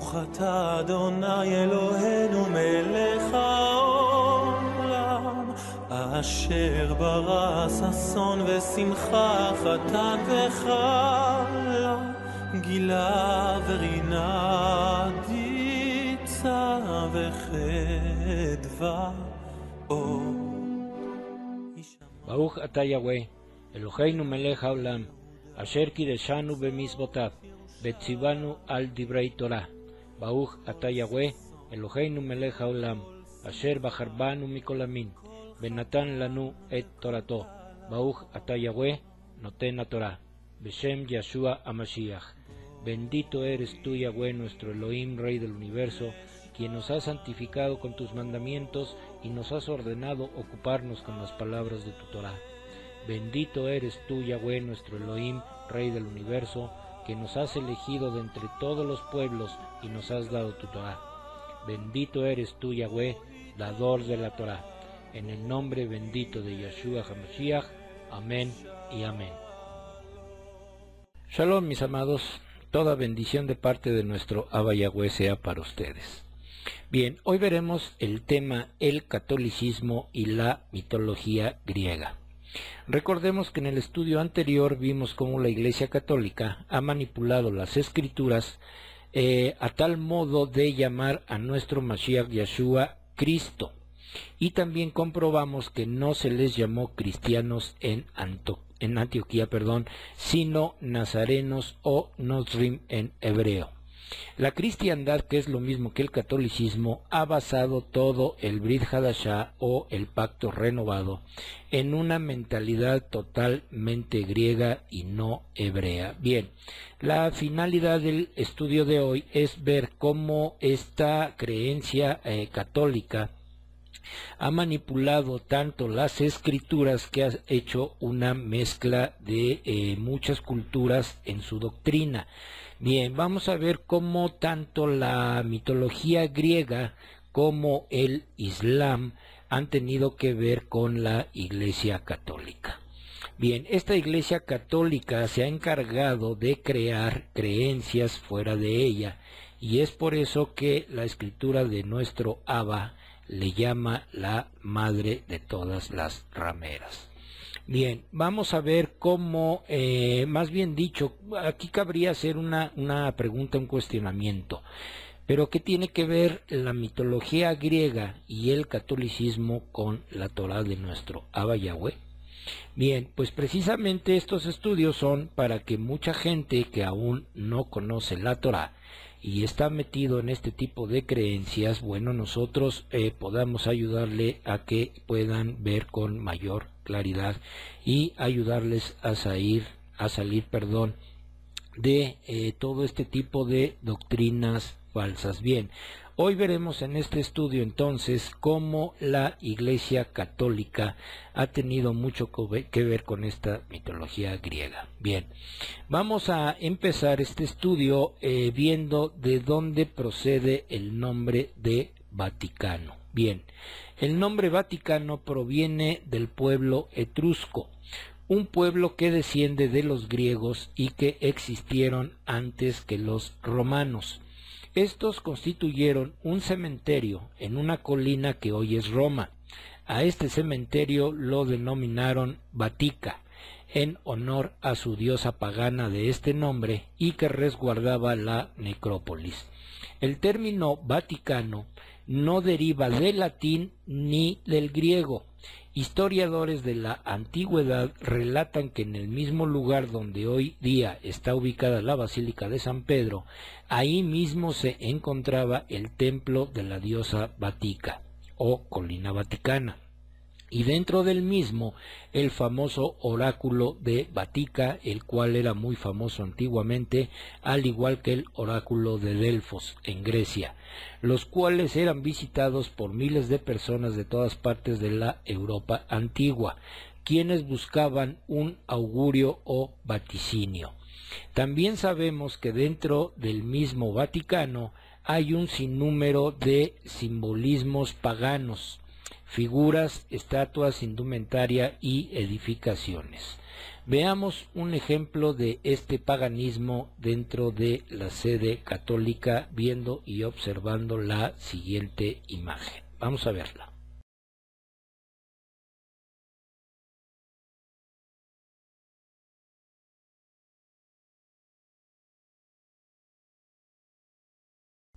ברוך אתה אדוני אלוהינו מלך העולם אשר ברא ששון ושמחה חתן וכלה גילה ורינה דיצה וחדווה אור. ברוך אתה יהוה אלוהינו מלך העולם אשר קידשנו במצוותיו וציוונו על דברי תורה. ברוך אתה יהוה אלוהינו מלך העולם אשר בחר בנו מכל המין ונתן לנו את תורתו. ברוך אתה יהוה נותן התורה. בשם ישוע המשיח. Bendito eres tú, Yahweh, nuestro Elohim, Rey del universo, quien nos has santificado con tus mandamientos y nos has ordenado ocuparnos con las palabras de tu Torah. Bendito eres tú, Yahweh, nuestro Elohim, Rey del universo, que nos has elegido de entre todos los pueblos y nos has dado tu Torah. Bendito eres tú, Yahweh, dador de la Torah. En el nombre bendito de Yeshua HaMashiach. Amén y amén. Shalom, mis amados. Toda bendición de parte de nuestro Abba Yahweh sea para ustedes. Bien, hoy veremos el tema el catolicismo y la mitología griega. Recordemos que en el estudio anterior vimos cómo la Iglesia Católica ha manipulado las Escrituras a tal modo de llamar a nuestro Mashiach Yeshua Cristo. Y también comprobamos que no se les llamó cristianos en Antioquía, sino nazarenos o nosrim en hebreo. La cristiandad, que es lo mismo que el catolicismo, ha basado todo el Brit Hadashah o el pacto renovado en una mentalidad totalmente griega y no hebrea. Bien, la finalidad del estudio de hoy es ver cómo esta creencia católica ha manipulado tanto las escrituras que ha hecho una mezcla de muchas culturas en su doctrina. Bien, vamos a ver cómo tanto la mitología griega como el Islam han tenido que ver con la Iglesia Católica. Bien, esta Iglesia Católica se ha encargado de crear creencias fuera de ella, y es por eso que la escritura de nuestro Abba le llama la madre de todas las rameras. Bien, vamos a ver cómo, más bien dicho, aquí cabría hacer una pregunta, un cuestionamiento. Pero ¿qué tiene que ver la mitología griega y el catolicismo con la Torah de nuestro Abba Yahweh? Bien, pues precisamente estos estudios son para que mucha gente que aún no conoce la Torah y está metido en este tipo de creencias, bueno, nosotros podamos ayudarle a que puedan ver con mayor claridad y ayudarles a salir de todo este tipo de doctrinas falsas. Bien, hoy veremos en este estudio entonces cómo la Iglesia Católica ha tenido mucho que ver con esta mitología griega. Bien, vamos a empezar este estudio viendo de dónde procede el nombre de Vaticano. Bien, el nombre Vaticano proviene del pueblo etrusco, un pueblo que desciende de los griegos y que existieron antes que los romanos. Estos constituyeron un cementerio en una colina que hoy es Roma. A este cementerio lo denominaron Vatica, en honor a su diosa pagana de este nombre y que resguardaba la necrópolis. El término Vaticano no deriva del latín ni del griego. Historiadores de la antigüedad relatan que en el mismo lugar donde hoy día está ubicada la Basílica de San Pedro, ahí mismo se encontraba el templo de la diosa Vatica, o colina vaticana, y dentro del mismo el famoso oráculo de Vatica, el cual era muy famoso antiguamente, al igual que el oráculo de Delfos en Grecia, los cuales eran visitados por miles de personas de todas partes de la Europa antigua, quienes buscaban un augurio o vaticinio. También sabemos que dentro del mismo Vaticano hay un sinnúmero de simbolismos paganos, figuras, estatuas, indumentaria y edificaciones. Veamos un ejemplo de este paganismo dentro de la sede católica, viendo y observando la siguiente imagen. Vamos a verla.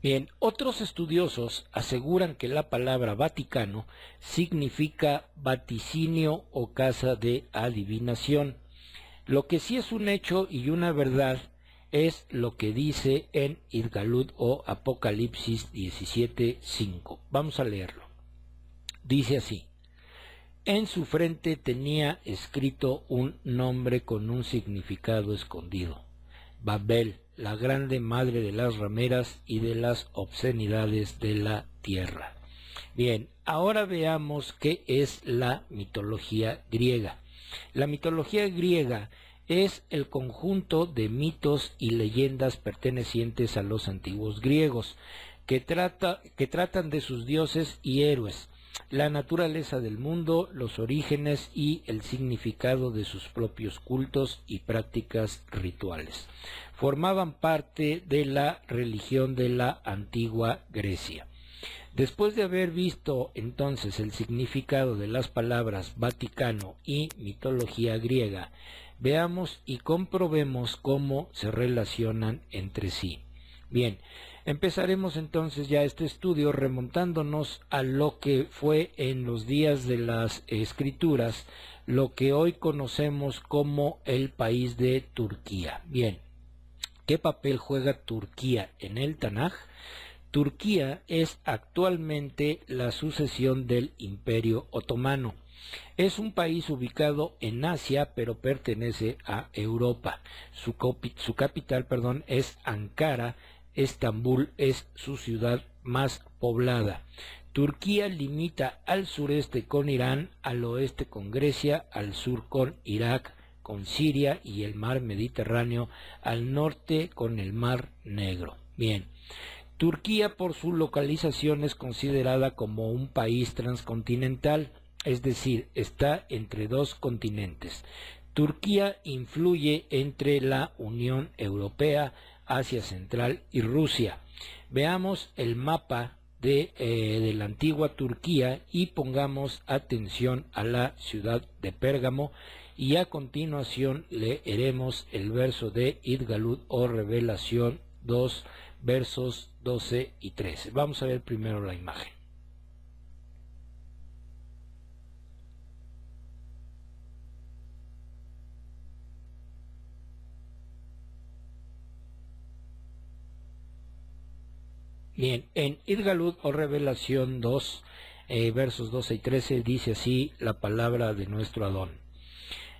Bien, otros estudiosos aseguran que la palabra Vaticano significa vaticinio o casa de adivinación. Lo que sí es un hecho y una verdad es lo que dice en Idgalud o Apocalipsis 17:5. Vamos a leerlo. Dice así: en su frente tenía escrito un nombre con un significado escondido: Babel, la grande madre de las rameras y de las obscenidades de la tierra. Bien, ahora veamos qué es la mitología griega. La mitología griega es el conjunto de mitos y leyendas pertenecientes a los antiguos griegos, que tratan de sus dioses y héroes, la naturaleza del mundo, los orígenes y el significado de sus propios cultos y prácticas rituales. Formaban parte de la religión de la antigua Grecia. Después de haber visto entonces el significado de las palabras Vaticano y mitología griega, veamos y comprobemos cómo se relacionan entre sí. Bien, empezaremos entonces ya este estudio remontándonos a lo que fue en los días de las escrituras, lo que hoy conocemos como el país de Turquía. Bien, ¿qué papel juega Turquía en el Tanaj? Turquía es actualmente la sucesión del Imperio Otomano. Es un país ubicado en Asia, pero pertenece a Europa. Su capital, es Ankara. Estambul es su ciudad más poblada. Turquía limita al sureste con Irán, al oeste con Grecia, al sur con Irak, con Siria y el mar Mediterráneo, al norte con el mar Negro. Bien, Turquía por su localización es considerada como un país transcontinental, es decir, está entre dos continentes. Turquía influye entre la Unión Europea, Asia Central y Rusia. Veamos el mapa de la antigua Turquía y pongamos atención a la ciudad de Pérgamo, y a continuación leeremos el verso de Idgalud o Revelación 2, versos 12 y 13. Vamos a ver primero la imagen. Bien, en Idgalud o Revelación 2, versos 12 y 13, dice así la palabra de nuestro Adón.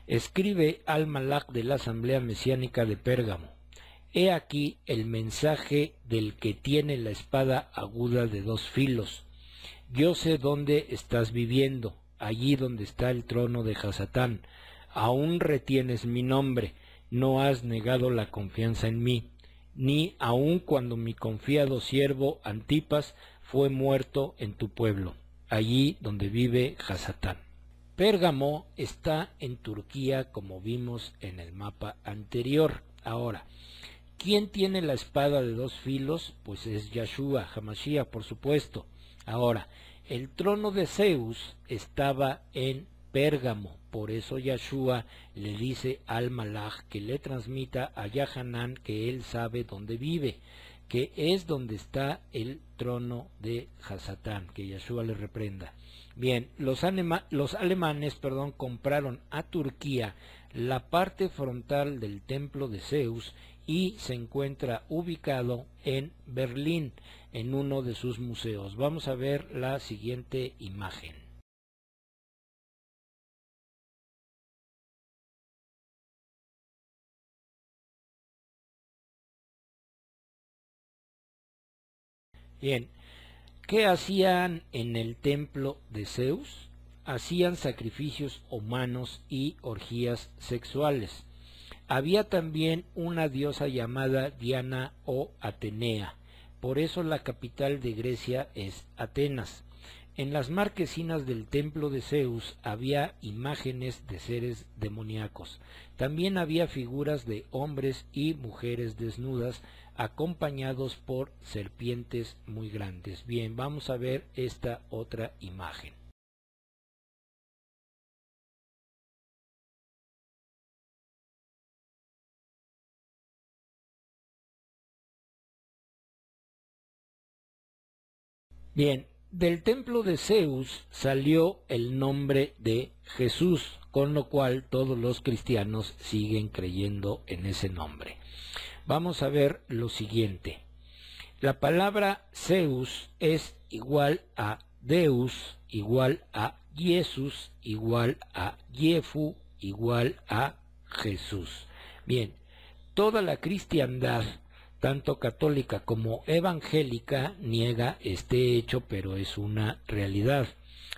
Escribe al Malach de la Asamblea Mesiánica de Pérgamo: he aquí el mensaje del que tiene la espada aguda de dos filos. Yo sé dónde estás viviendo, allí donde está el trono de Hasatán. Aún retienes mi nombre, no has negado la confianza en mí, ni aun cuando mi confiado siervo Antipas fue muerto en tu pueblo, allí donde vive Hasatán. Pérgamo está en Turquía, como vimos en el mapa anterior. Ahora, ¿quién tiene la espada de dos filos? Pues es Yahshua, Hamashiach, por supuesto. Ahora, el trono de Zeus estaba en Pérgamo, por eso Yahshua le dice al Malach que le transmita a Yahanán que él sabe dónde vive, que es donde está el trono de Hasatán, que Yahshua le reprenda. Bien, los alemanes compraron a Turquía la parte frontal del templo de Zeus y se encuentra ubicado en Berlín, en uno de sus museos. Vamos a ver la siguiente imagen. Bien, ¿qué hacían en el templo de Zeus? Hacían sacrificios humanos y orgías sexuales. Había también una diosa llamada Diana o Atenea, por eso la capital de Grecia es Atenas. en las marquesinas del templo de Zeus había imágenes de seres demoníacos. También había figuras de hombres y mujeres desnudas, acompañados por serpientes muy grandes. Bien, vamos a ver esta otra imagen. Bien, del templo de Zeus salió el nombre de Jesús, con lo cual todos los cristianos siguen creyendo en ese nombre. Vamos a ver lo siguiente. La palabra Zeus es igual a Deus, igual a Jesús, igual a Jefu, igual a Jesús. Bien, toda la cristiandad, tanto católica como evangélica, niega este hecho, pero es una realidad.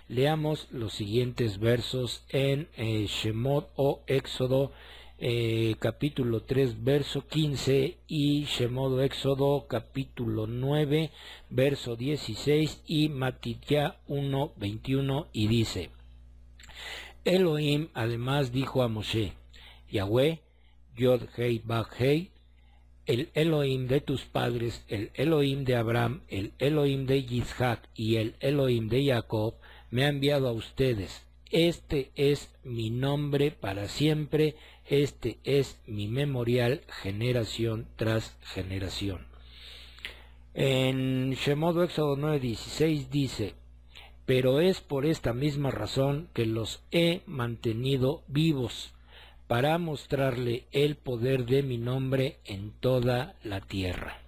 Leamos los siguientes versos en Shemot o Éxodo, capítulo 3, verso 15, y Shemot o Éxodo, capítulo 9, verso 16, y Matitya 1, 21, y dice: Elohim además dijo a Moshe: Yahweh, Yod Hei Baj Hei, el Elohim de tus padres, el Elohim de Abraham, el Elohim de Isaac y el Elohim de Jacob, me ha enviado a ustedes. Este es mi nombre para siempre, este es mi memorial generación tras generación. En Shemot Éxodo 9:16 dice: pero es por esta misma razón que los he mantenido vivos, para mostrarle el poder de mi nombre en toda la tierra.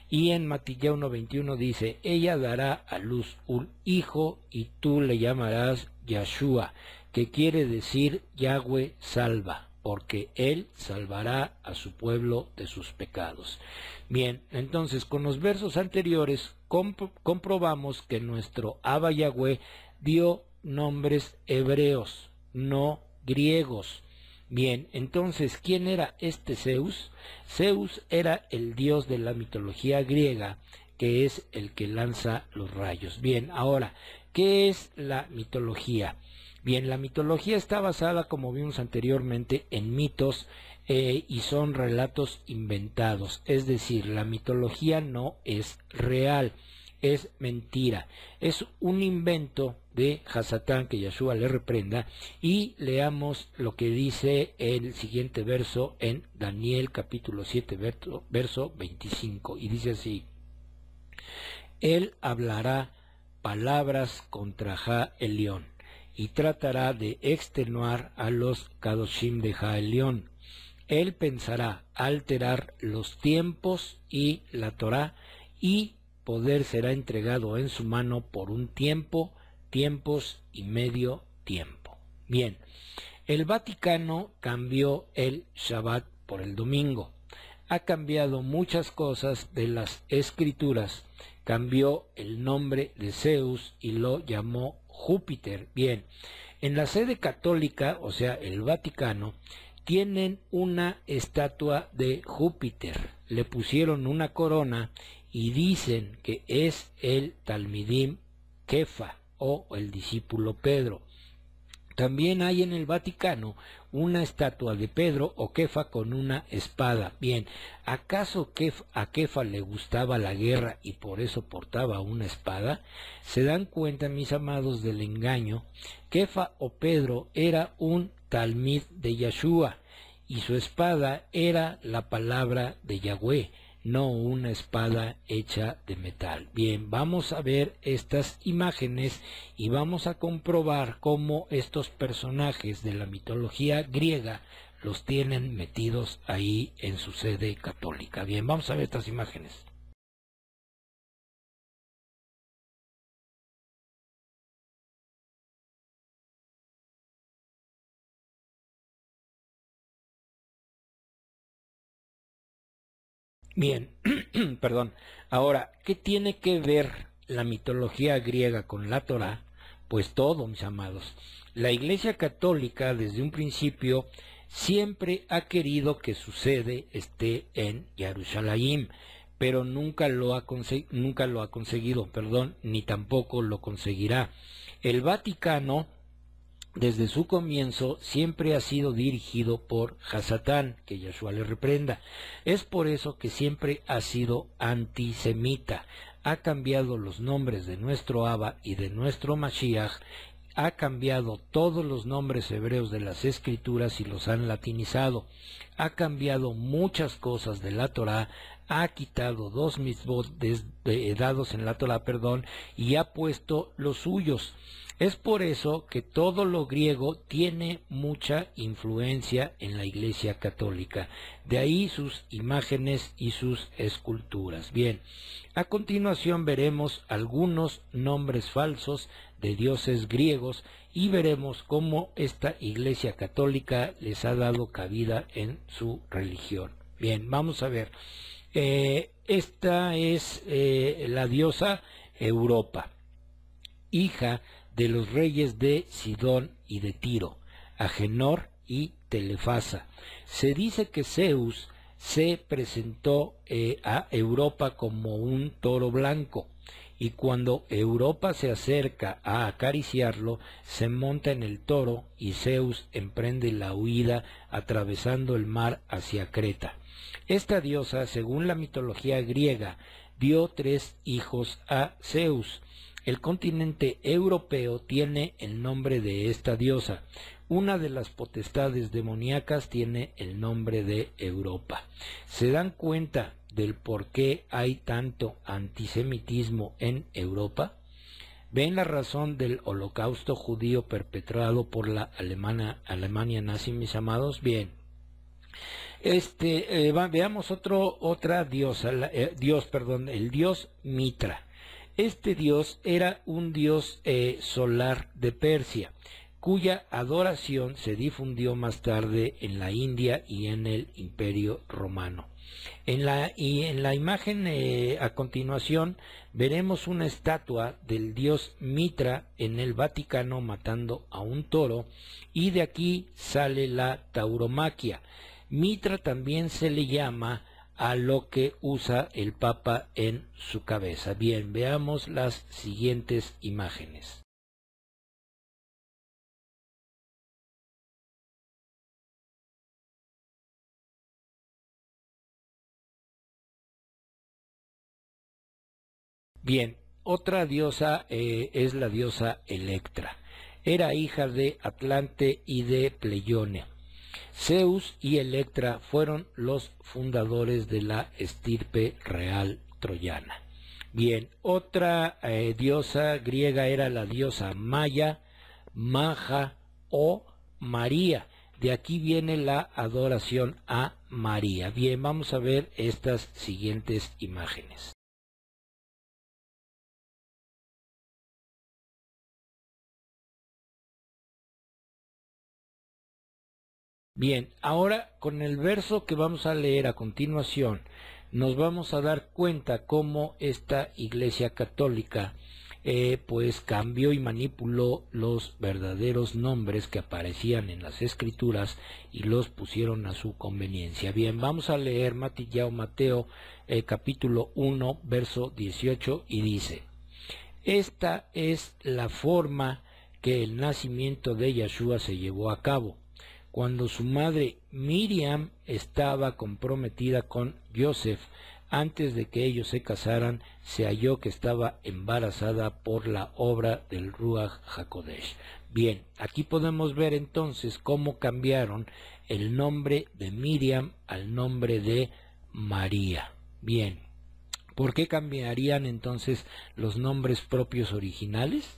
Y en Matitya 1:21 dice: ella dará a luz un hijo y tú le llamarás Yahshua, que quiere decir Yahweh salva, porque él salvará a su pueblo de sus pecados. Bien, entonces con los versos anteriores comprobamos que nuestro Abba Yahweh dio nombres hebreos, no griegos. Bien, entonces, ¿quién era este Zeus? Zeus era el dios de la mitología griega, que es el que lanza los rayos. Bien, ahora, ¿qué es la mitología? Bien, la mitología está basada, como vimos anteriormente, en mitos y son relatos inventados. Es decir, la mitología no es real, es mentira. Es un invento de Hasatán, que Yahshua le reprenda, y leamos lo que dice el siguiente verso en Daniel capítulo 7, verso 25, y dice así: él hablará palabras contra Ja Elión, y tratará de extenuar a los Kadoshim de Ja Elión. Él pensará alterar los tiempos y la Torá, y poder será entregado en su mano por un tiempo, tiempos y medio tiempo. Bien, el Vaticano cambió el Shabbat por el domingo. Ha cambiado muchas cosas de las escrituras. Cambió el nombre de Zeus y lo llamó Júpiter. Bien, en la sede católica, o sea, el Vaticano, tienen una estatua de Júpiter. Le pusieron una corona y dicen que es el Talmidim Kefa, o el discípulo Pedro. También hay en el Vaticano una estatua de Pedro o Kefa con una espada. Bien, ¿acaso a Kefa le gustaba la guerra y por eso portaba una espada? ¿Se dan cuenta, mis amados, del engaño? Kefa o Pedro era un talmid de Yahshua y su espada era la palabra de Yahweh, no una espada hecha de metal. Bien, vamos a ver estas imágenes y vamos a comprobar cómo estos personajes de la mitología griega los tienen metidos ahí en su sede católica. Bien, vamos a ver estas imágenes. Bien, perdón. Ahora, ¿qué tiene que ver la mitología griega con la Torá? Pues todo, mis amados. La Iglesia Católica, desde un principio, siempre ha querido que su sede esté en Jerusalén, pero nunca lo ha conseguido, ni tampoco lo conseguirá. El Vaticano, desde su comienzo, siempre ha sido dirigido por Hasatán, que Yahshua le reprenda. Es por eso que siempre ha sido antisemita. Ha cambiado los nombres de nuestro Abba y de nuestro Mashiach, ha cambiado todos los nombres hebreos de las escrituras y los han latinizado, ha cambiado muchas cosas de la Torá, ha quitado 2 mitzvot dados en la Torá, y ha puesto los suyos. Es por eso que todo lo griego tiene mucha influencia en la Iglesia Católica. De ahí sus imágenes y sus esculturas. Bien, a continuación veremos algunos nombres falsos de dioses griegos y veremos cómo esta Iglesia Católica les ha dado cabida en su religión. Bien, vamos a ver. Esta es la diosa Europa, hija de los reyes de Sidón y de Tiro, Agenor y Telefasa. Se dice que Zeus se presentó a Europa como un toro blanco, y cuando Europa se acerca a acariciarlo, se monta en el toro y Zeus emprende la huida atravesando el mar hacia Creta. Esta diosa, según la mitología griega, dio 3 hijos a Zeus. El continente europeo tiene el nombre de esta diosa. Una de las potestades demoníacas tiene el nombre de Europa. ¿Se dan cuenta del por qué hay tanto antisemitismo en Europa? ¿Ven la razón del holocausto judío perpetrado por la Alemania nazi, mis amados? Bien. Veamos otra diosa, el dios Mitra. Este dios era un dios solar de Persia, cuya adoración se difundió más tarde en la India y en el Imperio Romano. En la imagen a continuación veremos una estatua del dios Mitra en el Vaticano matando a un toro, y de aquí sale la tauromaquia. Mitra también se le llama a lo que usa el Papa en su cabeza. Bien, veamos las siguientes imágenes. Bien, otra diosa es la diosa Electra. Era hija de Atlante y de Pleione. Zeus y Electra fueron los fundadores de la estirpe real troyana. Bien, otra diosa griega era la diosa Maya, Maja o María. De aquí viene la adoración a María. Bien, vamos a ver estas siguientes imágenes. Bien, ahora con el verso que vamos a leer a continuación, nos vamos a dar cuenta cómo esta Iglesia Católica pues cambió y manipuló los verdaderos nombres que aparecían en las Escrituras y los pusieron a su conveniencia. Bien, vamos a leer Mateo capítulo 1, verso 18, y dice: esta es la forma que el nacimiento de Yahshua se llevó a cabo. Cuando su madre Miriam estaba comprometida con Yosef, antes de que ellos se casaran, se halló que estaba embarazada por la obra del Ruach HaKodesh. Bien, aquí podemos ver entonces cómo cambiaron el nombre de Miriam al nombre de María. Bien, ¿por qué cambiarían entonces los nombres propios originales?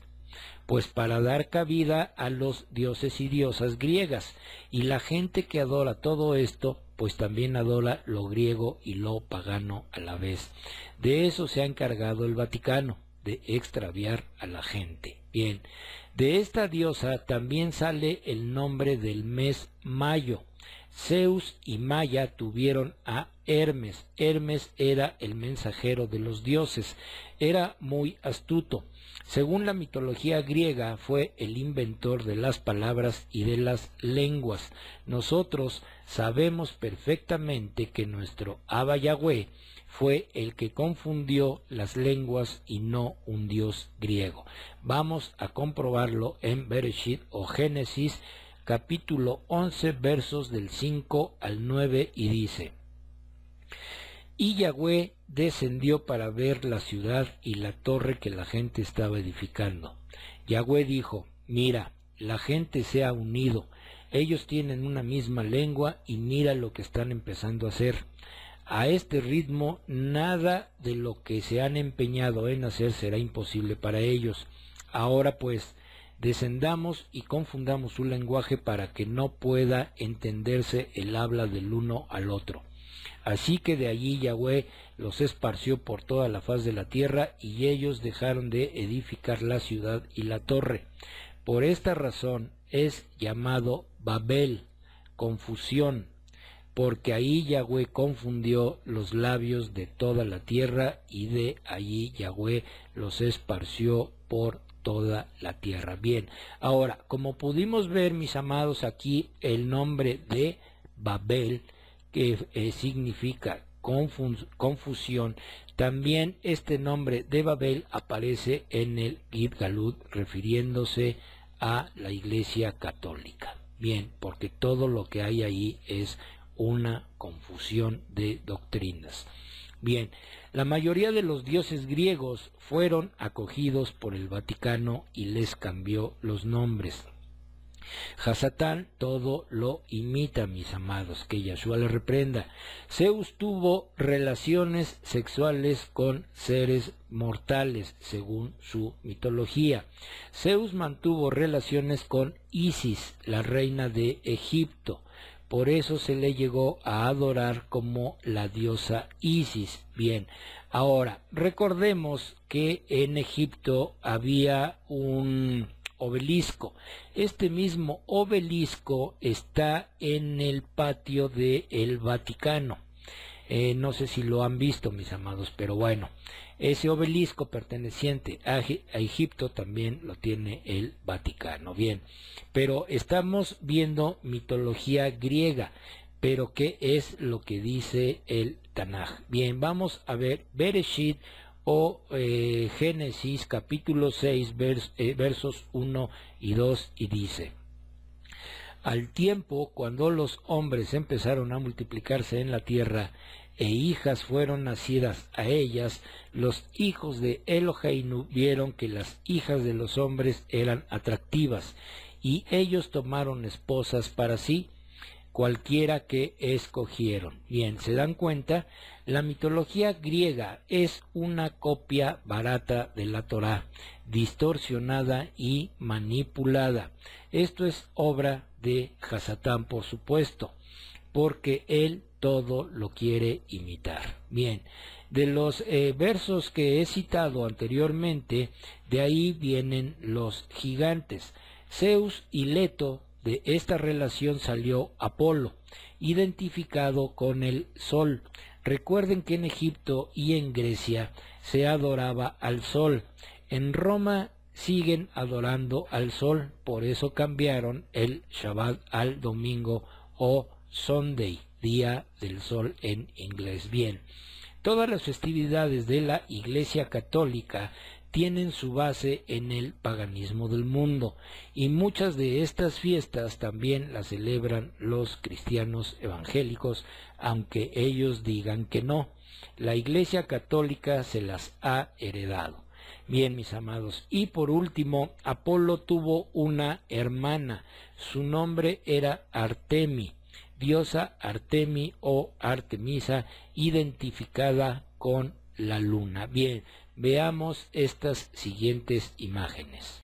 Pues para dar cabida a los dioses y diosas griegas, y la gente que adora todo esto, pues también adora lo griego y lo pagano a la vez. De eso se ha encargado el Vaticano, de extraviar a la gente. Bien, de esta diosa también sale el nombre del mes Mayo. Zeus y Maya tuvieron a Hermes. Hermes era el mensajero de los dioses, era muy astuto. Según la mitología griega, fue el inventor de las palabras y de las lenguas. Nosotros sabemos perfectamente que nuestro Abba Yahweh fue el que confundió las lenguas y no un Dios griego. Vamos a comprobarlo en Bereshit o Génesis, capítulo 11, versos del 5 al 9, y dice: Y Yahweh descendió para ver la ciudad y la torre que la gente estaba edificando. Yahweh dijo: Mira, la gente se ha unido, ellos tienen una misma lengua y mira lo que están empezando a hacer. A este ritmo, nada de lo que se han empeñado en hacer será imposible para ellos. Ahora pues, descendamos y confundamos su lenguaje para que no pueda entenderse el habla del uno al otro. Así que de allí Yahweh los esparció por toda la faz de la tierra, y ellos dejaron de edificar la ciudad y la torre. Por esta razón es llamado Babel, confusión, porque ahí Yahweh confundió los labios de toda la tierra, y de allí Yahweh los esparció por toda la tierra. Bien, ahora, como pudimos ver, mis amados, aquí el nombre de Babel, que significa confusión, también este nombre de Babel aparece en el Git Galut, refiriéndose a la Iglesia Católica. Bien, porque todo lo que hay ahí es una confusión de doctrinas. Bien, la mayoría de los dioses griegos fueron acogidos por el Vaticano y les cambió los nombres. Hasatán todo lo imita, mis amados, que Yahshua le reprenda. Zeus tuvo relaciones sexuales con seres mortales, según su mitología. Zeus mantuvo relaciones con Isis, la reina de Egipto. Por eso se le llegó a adorar como la diosa Isis. Bien, ahora recordemos que en Egipto había un obelisco. Este mismo obelisco está en el patio del Vaticano. No sé si lo han visto, mis amados, pero bueno, ese obelisco perteneciente a Egipto también lo tiene el Vaticano. Bien, pero estamos viendo mitología griega, pero ¿qué es lo que dice el Tanaj? Bien, vamos a ver Bereshit o Génesis capítulo 6 versos 1 y 2, y dice: Al tiempo, cuando los hombres empezaron a multiplicarse en la tierra, e hijas fueron nacidas a ellas, los hijos de Eloheinu vieron que las hijas de los hombres eran atractivas, y ellos tomaron esposas para sí, cualquiera que escogieron. Bien, ¿se dan cuenta? La mitología griega es una copia barata de la Torá, distorsionada y manipulada. Esto es obra de Hasatán, por supuesto, porque él todo lo quiere imitar. Bien, de los versos que he citado anteriormente, de ahí vienen los gigantes. Zeus y Leto, de esta relación salió Apolo, identificado con el sol. Recuerden que en Egipto y en Grecia se adoraba al sol. En Roma siguen adorando al sol, por eso cambiaron el Shabbat al domingo o Sunday, día del sol en inglés. Bien, todas las festividades de la Iglesia Católica tienen su base en el paganismo del mundo, y muchas de estas fiestas también las celebran los cristianos evangélicos, aunque ellos digan que no. La Iglesia Católica se las ha heredado. Bien, mis amados, y por último, Apolo tuvo una hermana. Su nombre era Artemi, diosa Artemi o Artemisa, identificada con la luna. Bien, veamos estas siguientes imágenes.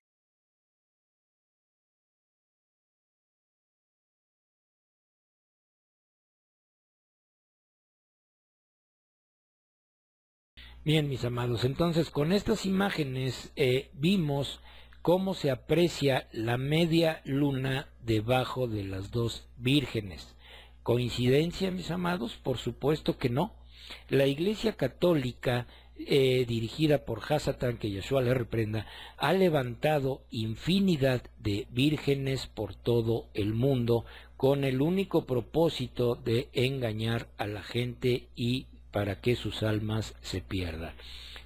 Bien, mis amados, entonces con estas imágenes vimos cómo se aprecia la media luna debajo de las dos vírgenes. ¿Coincidencia, mis amados? Por supuesto que no. La Iglesia Católica, dirigida por Hasatán, que Yahshua le reprenda, ha levantado infinidad de vírgenes por todo el mundo con el único propósito de engañar a la gente y para que sus almas se pierdan.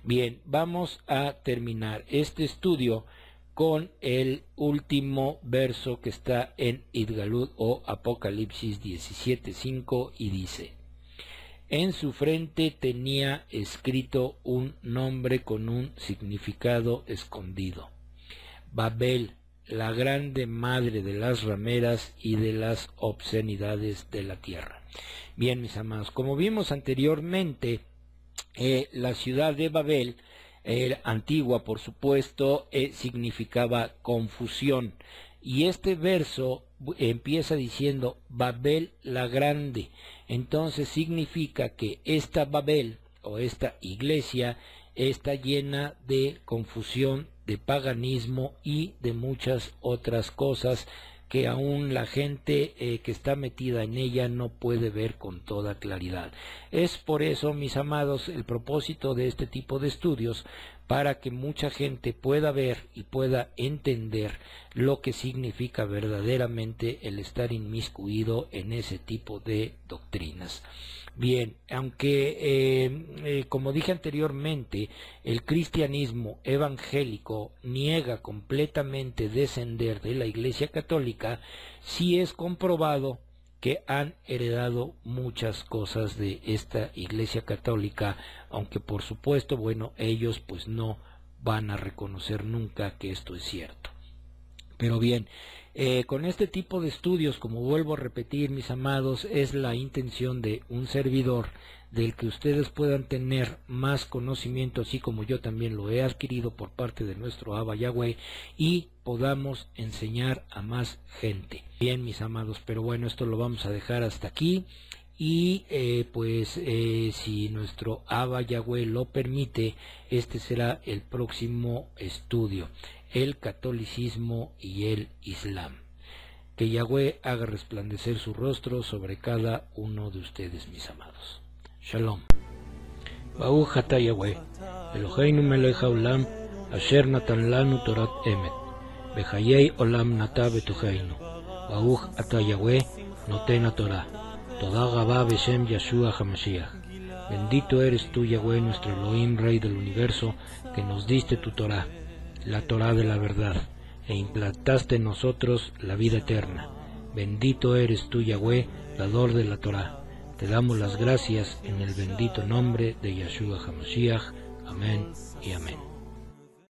Bien, vamos a terminar este estudio con el último verso que está en Idgalud o Apocalipsis 17:5 y dice: en su frente tenía escrito un nombre con un significado escondido: Babel, la grande madre de las rameras y de las obscenidades de la tierra. Bien, mis amados, como vimos anteriormente, la ciudad de Babel, antigua por supuesto, significaba confusión, y este verso empieza diciendo Babel la grande. Entonces significa que esta Babel o esta iglesia está llena de confusión, de paganismo y de muchas otras cosas que aún la gente que está metida en ella no puede ver con toda claridad. Es por eso, mis amados, el propósito de este tipo de estudios, para que mucha gente pueda ver y pueda entender lo que significa verdaderamente el estar inmiscuido en ese tipo de doctrinas. Bien, aunque como dije anteriormente, el cristianismo evangélico niega completamente descender de la Iglesia Católica, sí es comprobado que han heredado muchas cosas de esta Iglesia Católica, aunque por supuesto, bueno, ellos pues no van a reconocer nunca que esto es cierto. Pero bien, con este tipo de estudios, como vuelvo a repetir, mis amados, es la intención de un servidor del que ustedes puedan tener más conocimiento, así como yo también lo he adquirido por parte de nuestro Abba Yahweh, y podamos enseñar a más gente. Bien, mis amados, pero bueno, esto lo vamos a dejar hasta aquí, y si nuestro Abba Yahweh lo permite, este será el próximo estudio: el catolicismo y el islam. Que Yahweh haga resplandecer su rostro sobre cada uno de ustedes, mis amados. Shalom. Baruch atah Yahweh, Eloheinu melech haolam, asher natan lanu torat emet, bechayei olam nata betocheinu. Baruch atah Yahweh, noten haTorah. Toda Rabá beshem Yeshua HaMashiach. Bendito eres tú, Yahweh, nuestro Elohim, Rey del universo, que nos diste tu Torah, la Torah de la verdad, e implantaste en nosotros la vida eterna. Bendito eres tú, Yahweh, dador de la Torah. Te damos las gracias en el bendito nombre de Yeshua HaMashiach. Amén y amén.